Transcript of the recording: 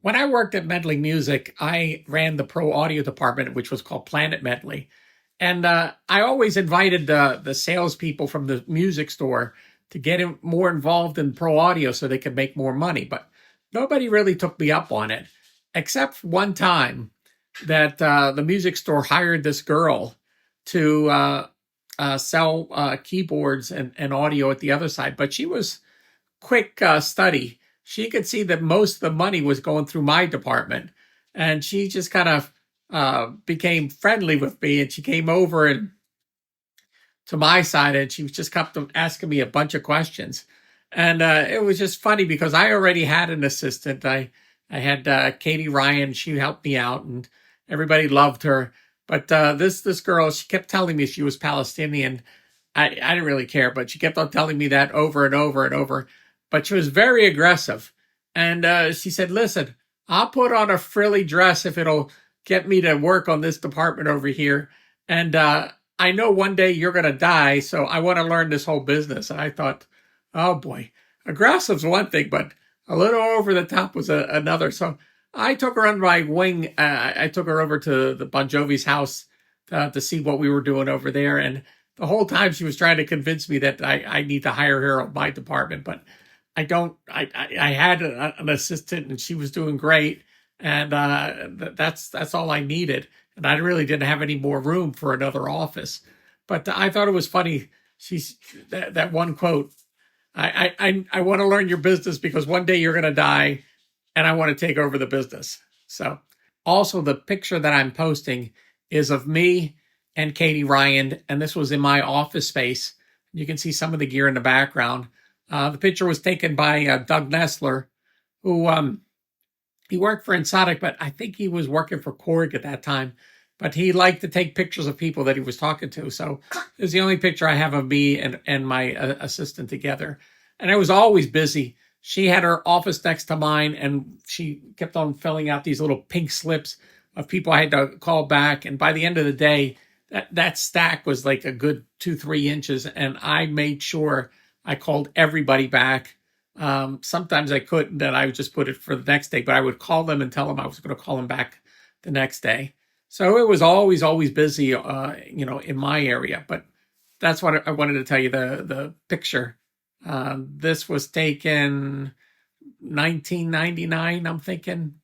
when I worked at Medley Music, I ran the pro audio department, which was called Planet Medley. And I always invited the salespeople from the music store to get more involved in pro audio so they could make more money. But nobody really took me up on it, except one time that the music store hired this girl to sell keyboards and audio at the other side. But she was quick study. She could see that most of the money was going through my department, and she just kind of became friendly with me. And she came over and to my side, and she just kept asking me a bunch of questions. And it was just funny because I already had an assistant. I had Katie Ryan. She helped me out, and everybody loved her. But this girl, she kept telling me she was Palestinian. I didn't really care, but she kept on telling me that over and over and over. But she was very aggressive. And she said, listen, I'll put on a frilly dress if it'll get me to work on this department over here. And I know one day you're going to die, so I want to learn this whole business. And I thought, oh boy, aggressive's one thing, but a little over the top was another. So I took her under my wing. I took her over to the Bon Jovi's house to see what we were doing over there. And the whole time she was trying to convince me that I need to hire her on my department, but I don't. I had an assistant, and she was doing great, and that's all I needed. And I really didn't have any more room for another office. But I thought it was funny. She's that one quote. I want to learn your business because one day you're going to die, and I want to take over the business. So, also the picture that I'm posting is of me and Katie Ryan, and this was in my office space. You can see some of the gear in the background. The picture was taken by Doug Nestler, who he worked for Ensoniq, but I think he was working for Korg at that time. But he liked to take pictures of people that he was talking to. So it was the only picture I have of me and my assistant together. And I was always busy. She had her office next to mine, and she kept on filling out these little pink slips of people I had to call back. And by the end of the day, that stack was like a good 2-3 inches. And I made sure I called everybody back. Sometimes I couldn't, and I would just put it for the next day, but I would call them and tell them I was going to call them back the next day. So it was always busy, in my area. But that's what I wanted to tell you, the picture. This was taken 1999, I'm thinking.